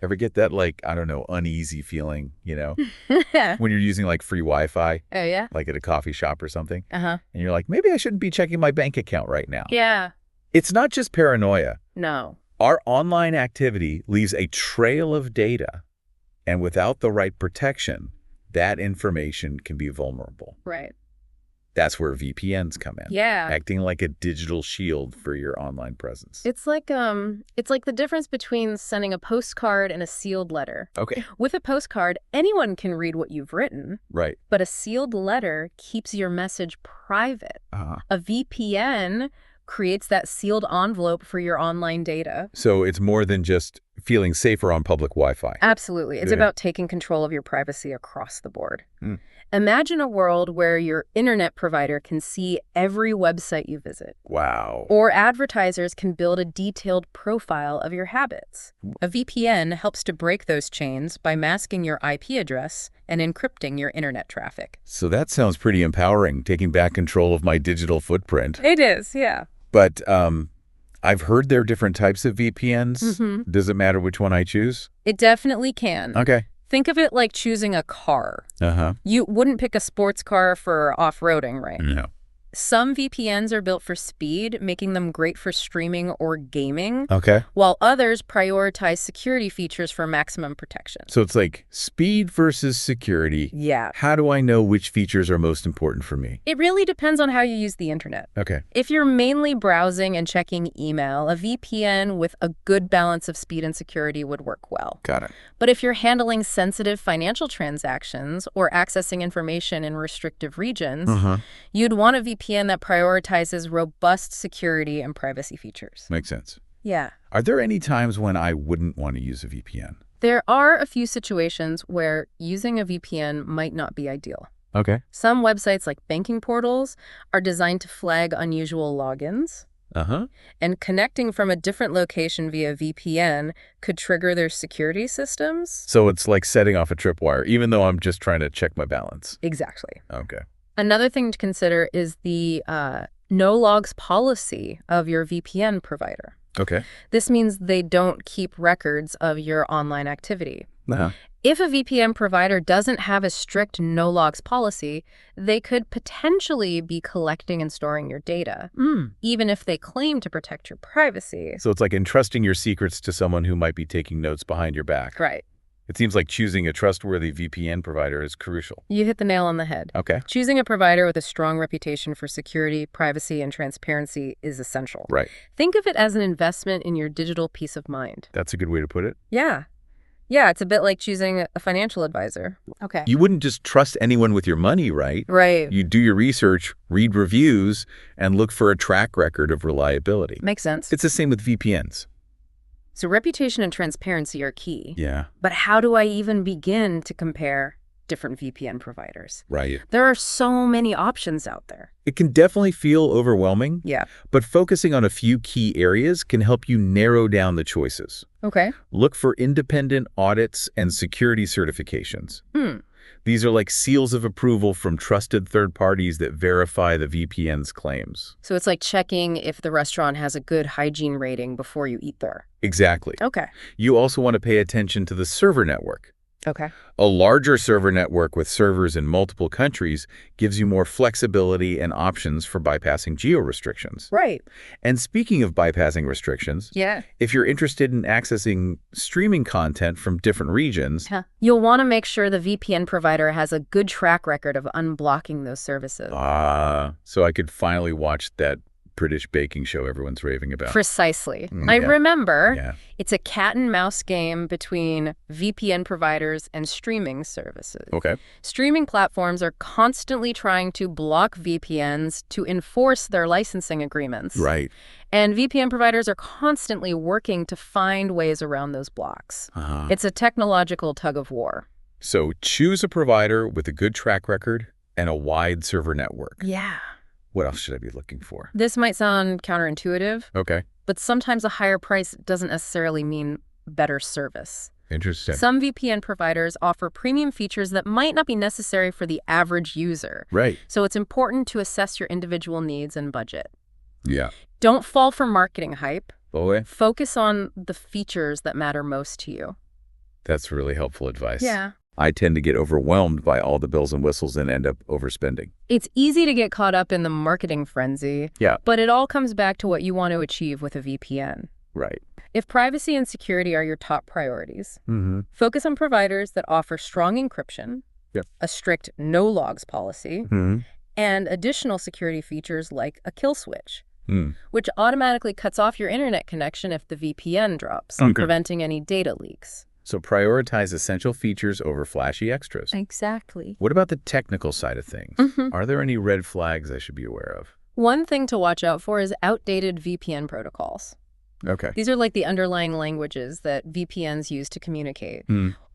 Ever get that, like, I don't know, uneasy feeling, when you're using, like, free Wi-Fi, Oh, yeah? like at a coffee shop or something, Uh-huh. and you're like, maybe I shouldn't be checking my bank account right now. Yeah. It's not just paranoia. No. Our online activity leaves a trail of data, and without the right protection, that information can be vulnerable. Right. That's where VPNs come in, Yeah. acting like a digital shield for your online presence. It's like the difference between sending a postcard and a sealed letter. Okay. With a postcard, anyone can read what you've written, Right. but a sealed letter keeps your message private. A VPN creates that sealed envelope for your online data. So it's more than just feeling safer on public Wi-Fi. Absolutely. It's Good. about taking control of your privacy across the board. Mm. Imagine a world where your internet provider can see every website you visit. Wow. Or advertisers can build a detailed profile of your habits. A VPN helps to break those chains by masking your IP address and encrypting your internet traffic. So that sounds pretty empowering, taking back control of my digital footprint. It is, yeah. But I've heard there are different types of VPNs. Mm-hmm. Does it matter which one I choose? It definitely can. Okay. Think of it like choosing a car. Uh-huh. You wouldn't pick a sports car for off-roading, right? No. Some VPNs are built for speed, making them great for streaming or gaming, Okay. while others prioritize security features for maximum protection. So it's like speed versus security. Yeah. How do I know which features are most important for me? It really depends on how you use the internet. Okay. If you're mainly browsing and checking email, a VPN with a good balance of speed and security would work well. Got it. But if you're handling sensitive financial transactions or accessing information in restrictive regions, you'd want a VPN that prioritizes robust security and privacy features. Makes sense. Yeah. Are there any times when I wouldn't want to use a VPN? There are a few situations where using a VPN might not be ideal. Okay. Some websites like banking portals are designed to flag unusual logins. And connecting from a different location via VPN could trigger their security systems. So it's like setting off a tripwire, even though I'm just trying to check my balance. Exactly. Okay. Another thing to consider is the no logs policy of your VPN provider. Okay. This means they don't keep records of your online activity. Uh-huh. If a VPN provider doesn't have a strict no logs policy, they could potentially be collecting and storing your data, even if they claim to protect your privacy. So it's like entrusting your secrets to someone who might be taking notes behind your back. Right. It seems like choosing a trustworthy VPN provider is crucial. You hit the nail on the head. Okay. Choosing a provider with a strong reputation for security, privacy, and transparency is essential. Right. Think of it as an investment in your digital peace of mind. That's a good way to put it. Yeah. Yeah, it's a bit like choosing a financial advisor. Okay. You wouldn't just trust anyone with your money, right? Right. You do your research, read reviews, and look for a track record of reliability. Makes sense. It's the same with VPNs. So reputation and transparency are key. Yeah. But how do I even begin to compare different VPN providers? Right. There are so many options out there. It can definitely feel overwhelming. Yeah. But focusing on a few key areas can help you narrow down the choices. Okay. Look for independent audits and security certifications. These are like seals of approval from trusted third parties that verify the VPN's claims. So it's like checking if the restaurant has a good hygiene rating before you eat there. Exactly. Okay. You also want to pay attention to the server network. Okay. A larger server network with servers in multiple countries gives you more flexibility and options for bypassing geo-restrictions. Right. And speaking of bypassing restrictions, Yeah. if you're interested in accessing streaming content from different regions, You'll want to make sure the VPN provider has a good track record of unblocking those services. so I could finally watch that British baking show everyone's raving about. Precisely. I Yeah. remember. Yeah. It's a cat and mouse game between VPN providers and streaming services. Okay. Streaming platforms are constantly trying to block VPNs to enforce their licensing agreements. Right. And VPN providers are constantly working to find ways around those blocks. It's a technological tug of war. So choose a provider with a good track record and a wide server network. Yeah. What else should I be looking for? This might sound counterintuitive, Okay. but sometimes a higher price doesn't necessarily mean better service. Interesting. Some VPN providers offer premium features that might not be necessary for the average user. Right. So it's important to assess your individual needs and budget. Yeah. Don't fall for marketing hype. Boy. Focus on the features that matter most to you. That's really helpful advice. Yeah. I tend to get overwhelmed by all the bells and whistles and end up overspending. It's easy to get caught up in the marketing frenzy. Yeah. But it all comes back to what you want to achieve with a VPN. Right. If privacy and security are your top priorities, focus on providers that offer strong encryption, a strict no-logs policy, and additional security features like a kill switch, which automatically cuts off your internet connection if the VPN drops, preventing any data leaks. So prioritize essential features over flashy extras. Exactly. What about the technical side of things? Are there any red flags I should be aware of? One thing to watch out for is outdated VPN protocols. Okay. These are like the underlying languages that VPNs use to communicate.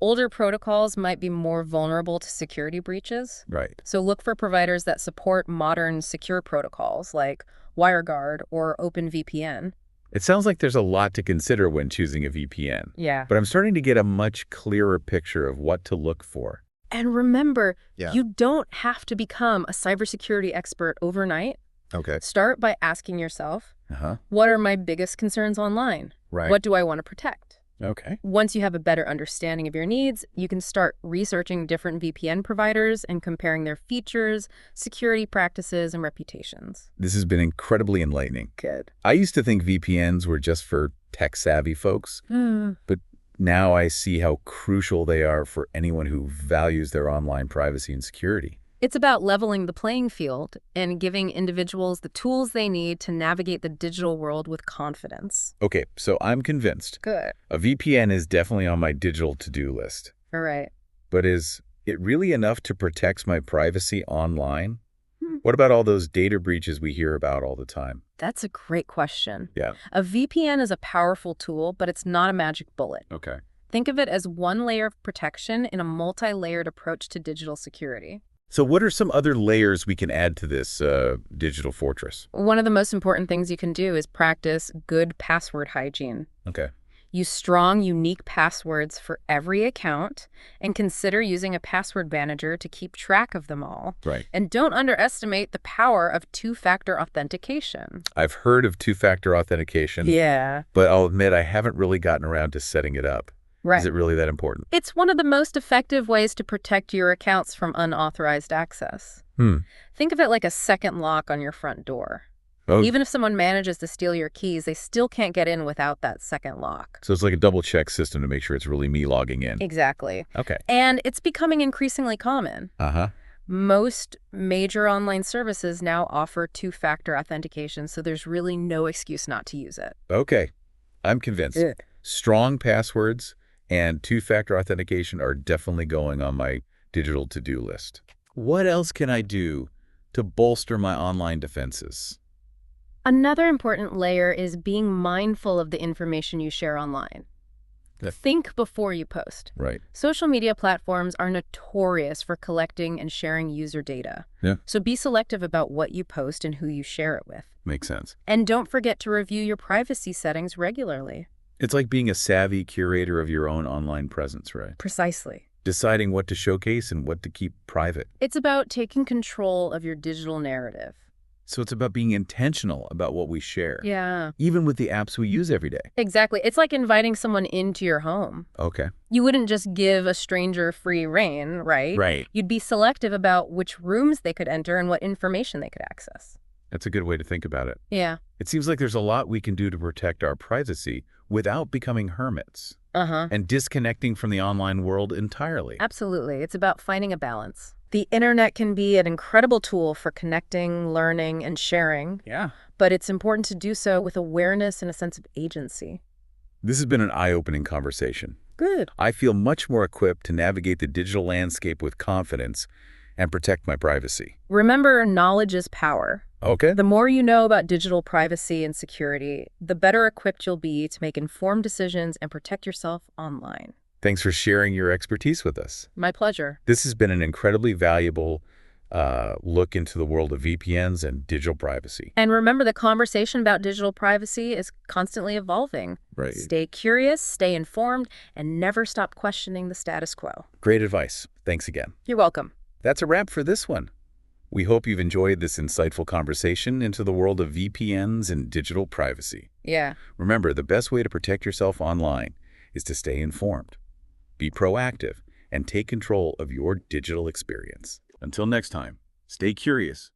Older protocols might be more vulnerable to security breaches. Right. So look for providers that support modern secure protocols like WireGuard or OpenVPN. It sounds like there's a lot to consider when choosing a VPN. Yeah. But I'm starting to get a much clearer picture of what to look for. And remember, you don't have to become a cybersecurity expert overnight. Okay. Start by asking yourself, what are my biggest concerns online? Right. What do I want to protect? Okay. Once you have a better understanding of your needs, you can start researching different VPN providers and comparing their features, security practices, and reputations. This has been incredibly enlightening. Good. I used to think VPNs were just for tech-savvy folks, but now I see how crucial they are for anyone who values their online privacy and security. It's about leveling the playing field and giving individuals the tools they need to navigate the digital world with confidence. Okay, so I'm convinced. Good. A VPN is definitely on my digital to-do list. All right. But is it really enough to protect my privacy online? What about all those data breaches we hear about all the time? That's a great question. Yeah. A VPN is a powerful tool, but it's not a magic bullet. Okay. Think of it as one layer of protection in a multi-layered approach to digital security. So what are some other layers we can add to this digital fortress? One of the most important things you can do is practice good password hygiene. Okay. Use strong, unique passwords for every account and consider using a password manager to keep track of them all. Right. And don't underestimate the power of two-factor authentication. I've heard of two-factor authentication. Yeah. But I'll admit I haven't really gotten around to setting it up. Right. Is it really that important? It's one of the most effective ways to protect your accounts from unauthorized access. Think of it like a second lock on your front door. Oh. Even if someone manages to steal your keys, they still can't get in without that second lock. So it's like a double-check system to make sure it's really me logging in. Exactly. Okay. And it's becoming increasingly common. Most major online services now offer two-factor authentication, so there's really no excuse not to use it. Okay. I'm convinced. Good. Strong passwords and two-factor authentication are definitely going on my digital to-do list. What else can I do to bolster my online defenses? Another important layer is being mindful of the information you share online. Think before you post. Right. Social media platforms are notorious for collecting and sharing user data. Yeah. So be selective about what you post and who you share it with. Makes sense. And don't forget to review your privacy settings regularly. It's like being a savvy curator of your own online presence, right? Precisely. Deciding what to showcase and what to keep private. It's about taking control of your digital narrative. So it's about being intentional about what we share. Yeah. Even with the apps we use every day. Exactly. It's like inviting someone into your home. Okay. You wouldn't just give a stranger free rein, right? Right. You'd be selective about which rooms they could enter and what information they could access. That's a good way to think about it. Yeah. It seems like there's a lot we can do to protect our privacy without becoming hermits. And disconnecting from the online world entirely. Absolutely. It's about finding a balance. The internet can be an incredible tool for connecting, learning, and sharing. Yeah. But it's important to do so with awareness and a sense of agency. This has been an eye-opening conversation. Good. I feel much more equipped to navigate the digital landscape with confidence and protect my privacy. Remember, knowledge is power. Okay. The more you know about digital privacy and security, the better equipped you'll be to make informed decisions and protect yourself online. Thanks for sharing your expertise with us. My pleasure. This has been an incredibly valuable look into the world of VPNs and digital privacy. And remember, the conversation about digital privacy is constantly evolving. Right. Stay curious, stay informed, and never stop questioning the status quo. Great advice. Thanks again. You're welcome. That's a wrap for this one. We hope you've enjoyed this insightful conversation into the world of VPNs and digital privacy. Yeah. Remember, the best way to protect yourself online is to stay informed. be proactive, and take control of your digital experience. Until next time, stay curious,